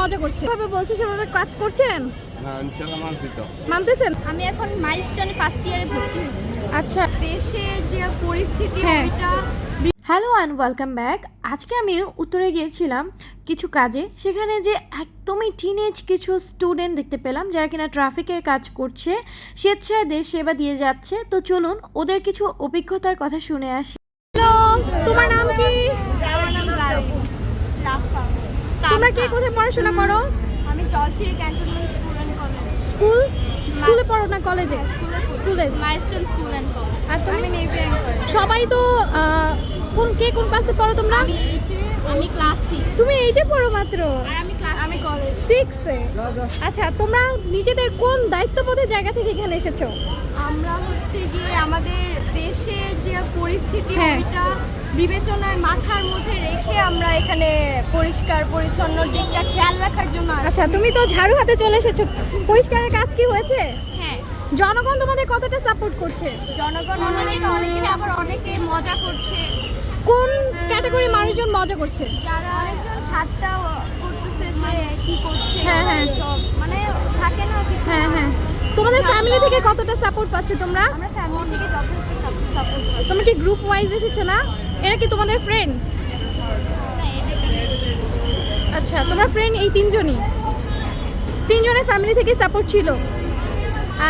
মজা করছে, ভাবে বলছে সেভাবে কাজ করছেন? না ইনশাআল্লাহ মানছি তো। মানতেছেন? আমি এখন মাইলস্টোনে ফার্স্ট ইয়ারে ভর্তি হয়েছি। আচ্ছা, দেশের যে পরিস্থিতি হ্যাঁ। ওইটা হ্যালো অ্যান্ড ওয়েলকাম ব্যাক। আজকে আমি উত্তরে গিয়েছিলাম কিছু কাজে, সেখানে যে একদমই টিনেজ কিছু স্টুডেন্ট দেখতে পেলাম যারা কিনা ট্রাফিকের কাজ করছে, স্বেচ্ছায় দেশ সেবা দিয়ে যাচ্ছে। তো চলুন ওদের কিছু অভিজ্ঞতার কথা শুনে আসি। হ্যালো, তোমার নাম কি? আমার নাম রাফা। তোমরা কে কোথায় পড়াশোনা করো? আমি Jalshiri cantonment school and college. স্কুলে পড়ো না কলেজে? স্কুলে। Milestone school and college. আর তুমি? আমি নেভি অ্যাঙ্কর। সবাই তো কোন ক্লাসে পড়ো তোমরা? আমি ক্লাস 6। তুমি এইটে পড়ো মাত্র? আর আমি কলেজ 6-এ। আচ্ছা, তোমরা নিজেদের কোন দায়িত্ববোধের জায়গা থেকে এখানে এসেছো? আমরা হচ্ছে গিয়ে আমাদের দেশের যে পরিস্থিতি হ্যাঁ। ওইটা বিবেচনায় মাথার মধ্যে রেখে আমরা এখানে পরিষ্কার পরিচ্ছন্ন দিকটা খেয়াল রাখার জন্য আসছি। আচ্ছা, তুমি তো ঝাড়ু হাতে চলে এসেছো। পরিষ্কারের কাজ কি হয়েছে? হ্যাঁ, জনগণ তোমাদের কতটা সাপোর্ট করছে? জনগণ অনেকে আবার অনেকে মজা করছে। কোন ক্যাটাগরি মানুষজন মজা করছে? যারা অনেকজন ঠাট্টা করতেছে যে কি করছে হ্যাঁ, ওরা হ্যাঁ। সব, মানে থাকে না কিছু। হ্যাঁ হ্যাঁ। তোমাদের ফ্যামিলি থেকে কতটা সাপোর্ট পাচ্ছ তোমরা? আমরা ফ্যামিলি থেকে যথেষ্ট সাপোর্ট করি। তোমরা কি গ্রুপ ওয়াইজ এসেছো না? এরা কি তোমাদের ফ্রেন্ড? আচ্ছা, তোমার ফ্রেন্ড এই তিনজনের ফ্যামিলি থেকে সাপোর্ট ছিল?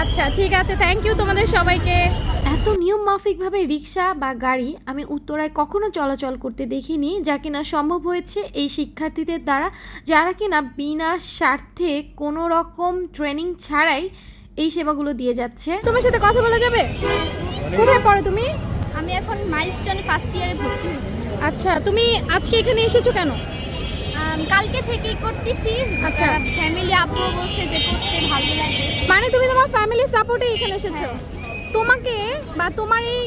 আচ্ছা, ঠিক আছে, থ্যাংক ইউ তোমাদের সবাইকে। এত নিয়ম মাফিকভাবে রিক্সা বা গাড়ি আমি উত্তরায় কখনো চলাচল করতে দেখিনি, যা কিনা সম্ভব হয়েছে এই শিক্ষার্থীদের দ্বারা, যারা কিনা বিনা স্বার্থে কোনো রকম ট্রেনিং ছাড়াই এই সেবাগুলো দিয়ে যাচ্ছে। তোমার সাথে কথা বলা যাবে? কোথায় পড়ো তুমি? আমি এখন মাইলস্টোনে ফার্স্ট ইয়ারে ভর্তি হয়েছি। আচ্ছা, তুমি আজকে এখানে এসেছো কেন? কালকে থেকেই করতেছি। আচ্ছা। ফ্যামিলি আব্বু বলছে যে করতে ভালো লাগে। মানে তুমি তোমার ফ্যামিলি সাপোর্টে এখানে এসেছো? তোমাকে বা তোমার এই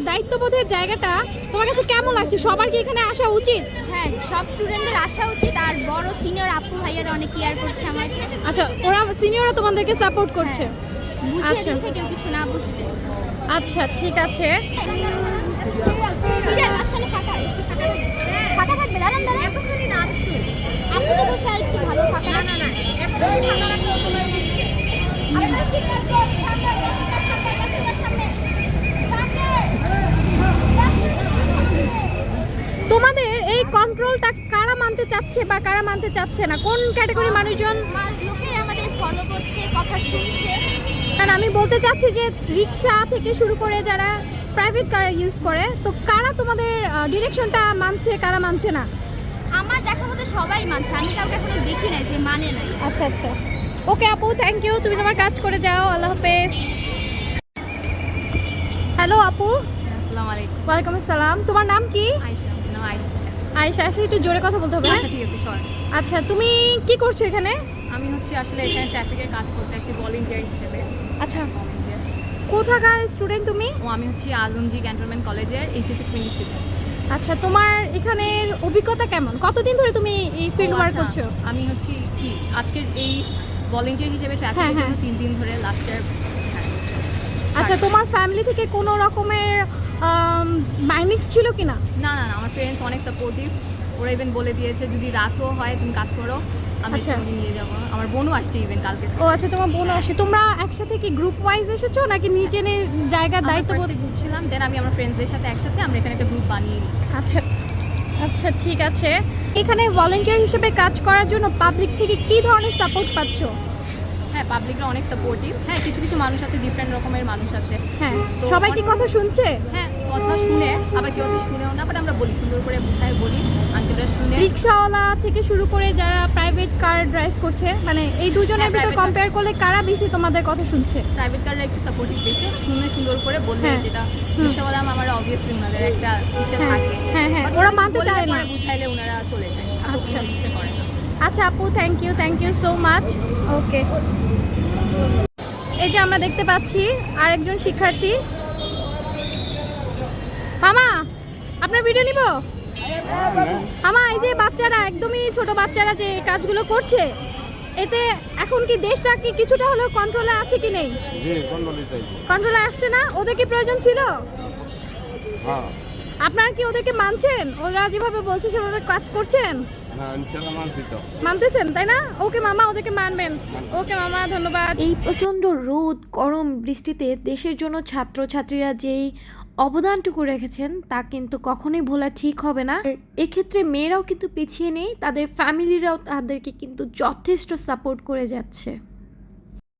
দায়িত্ববোধের জায়গাটা তোমার কাছে কেমন লাগছে? সবার কি এখানে আসা উচিত? হ্যাঁ, সব স্টুডেন্টদের আসা উচিত। আর বড় সিনিয়র আপু ভাইয়ারা অনেক কেয়ার করছে আমাকে, আচ্ছা, ওরা সিনিয়ররা তোমাদেরকে সাপোর্ট করছে? বুঝিয়ে আচ্ছা। দিচ্ছে কেউ কিছু না বুঝলে। আচ্ছা, ঠিক আছে। সিনিয়র মাঝখানে ফাঁকা, একটু ফাঁকা থাকবে। দাঁড়ান এতখানি না, একটু আপু তো বলছে আর একটু ভালো ফাঁকা। না একটুখানি ফাঁকা রাখলে তোমার আপনারা ঠিক আছে। তোমাদের এই কন্ট্রোলটা কারা মানতে চাচ্ছে বা কারা মানতে চাচ্ছে না? কোন ক্যাটাগরি মানুষজন? লোকেরা আমাদের ফলো করছে, কথা শুনছে। কারণ আমি বলতে চাচ্ছি যে রিক্সা থেকে শুরু করে যারা প্রাইভেট কার ইউজ করে, তো কারা তোমাদের ডিরেকশনটা মানছে, কারা মানছে না? আমার দেখা মতো সবাই মানছে, আমি কাউকে এখনো দেখি নাই যে মানে নাই। আচ্ছা আচ্ছা, ওকে আপু, থ্যাংক ইউ। তুমি তোমার কাজ করে যাও। আল্লাহ হাফেজ। হ্যালো আপু। আসসালামু আলাইকুম। ওয়ালাইকুম আসসালাম। তোমার নাম কি? আয়েশা। নাম আয়েশা। আয়েশা। আয়েশা, একটু জোরে কথা বলতে হবে। আচ্ছা ঠিক আছে, সর। আচ্ছা, তুমি কি করছো এখানে? আমি হচ্ছে আসলে এখানে ট্রাফিকের কাজ করতে আসছি ভলেন্টিয়ার হিসেবে। আচ্ছা, volunteer। কোথাকার স্টুডেন্ট তুমি? ও আমি হচ্ছে আলমজি ক্যান্টনমেন্ট কলেজের এইচএসসি 20 স্টুডেন্ট। আচ্ছা, তোমার এখানের অভিজ্ঞতা কেমন? কতদিন ধরে তুমি এই ফিল্ড ওয়ার্ক করছো? আমি হচ্ছে কি আজকের এই ভলেন্টিয়ার হিসেবে ট্রাফিকের হ্যাঁ। জন্য 3 দিন ধরে লাস্ট ইয়ার। আচ্ছা, তোমার ফ্যামিলি থেকে কোনো রকমের মাইনিক্স ছিল কিনা? না না না, আমার পেরেন্টস অনেক সাপোর্টিভ। ওরা ইভেন বলে দিয়েছে যদি রাতও হয় তুমি কাজ করো, আমি আচ্ছা। তোমাকে নিয়ে যাবো। আমার বোনও আসছে ইভেন কালকে। ও আচ্ছা, তোমার বোন আসে। তোমরা একসাথে কি গ্রুপ ওয়াইজ এসেছো নাকি নিচে জায়গার দায়িত্ব? গ্রুপ ছিলাম, দেন আমি আমার ফ্রেন্ডসদের সাথে একসাথে আমরা এখানে একটা গ্রুপ বানিয়ে নিই। আচ্ছা আচ্ছা, ঠিক আছে। এখানে ভলেন্টিয়ার হিসেবে কাজ করার জন্য পাবলিক থেকে কি ধরনের সাপোর্ট পাচ্ছো? হ্যাঁ, পাবলিকরা অনেক সাপোর্টিভ। হ্যাঁ, কিছু কিছু মানুষ আছে, ডিফারেন্ট রকমের মানুষ আছে। হ্যাঁ, তো সবাই কি কথা শুনছে? হ্যাঁ, কথা শুনে, আবার কেউ আছে শুনেও না, বাট আমরা বলি সুন্দর করে বুঝাই বলি, আঙ্কেলরা শুনে। রিক্সাওয়ালা থেকে শুরু করে যারা প্রাইভেট কার ড্রাইভ করছে, মানে এই দুজনের হ্যাঁ, ভিতর private কম্পেয়ার করলে কারা বেশি তোমাদের কথা শুনছে? প্রাইভেট কাররা একটু সাপোর্টিভ বেশি, শুনে সুন্দর করে বললে হ্যাঁ। যেটা রিক্সাওয়ালা আমার অবভিয়াসলি ওনাদের একটা ইসে হ্যাঁ, থাকে। হ্যাঁ, হ্যাঁ, But ওরা ওরা মানতে বললে চায় না। পরে বুঝাইলে ওনারা চলে যায়। আচ্ছা। ইসে করে না। আচ্ছা আপু, থ্যাংক ইউ সো মাচ। ওকে, এই যে আমরা দেখতে পাচ্ছি আরেকজন শিক্ষার্থী। মামা, আপনার ভিডিও নিব? মামা, এই যে বাচ্চারা, একদমই ছোট বাচ্চারা যে কাজগুলো করছে, এতে এখন কি দেশটা কি কিছুটা হলেও কন্ট্রোলে আছে কি নেই? জি কন্ট্রোলে চাই। কন্ট্রোলে আসছে না? ওদের কি প্রয়োজন ছিল? হ্যাঁ আপনারা কি ওদেরকে মানছেন? ওরা যেভাবে বলছে সেভাবে কাজ করছেন? হ্যাঁ ইনশাল্লাহ মানছি তো। মানতেছেন তাই না? ওকে মামা, ওদেরকে মানবেন। ওকে মামা, ধন্যবাদ। এই প্রচণ্ড রোদ, গরম, বৃষ্টিতে দেশের জন্য ছাত্রছাত্রীরা যেই অবদানটুকু রেখেছেন তা কিন্তু কখনোই ভোলা ঠিক হবে না। আর এক্ষেত্রে মেয়েরাও কিন্তু পিছিয়ে নেই, তাদের ফ্যামিলিরাও তাদেরকে কিন্তু যথেষ্ট সাপোর্ট করে যাচ্ছে।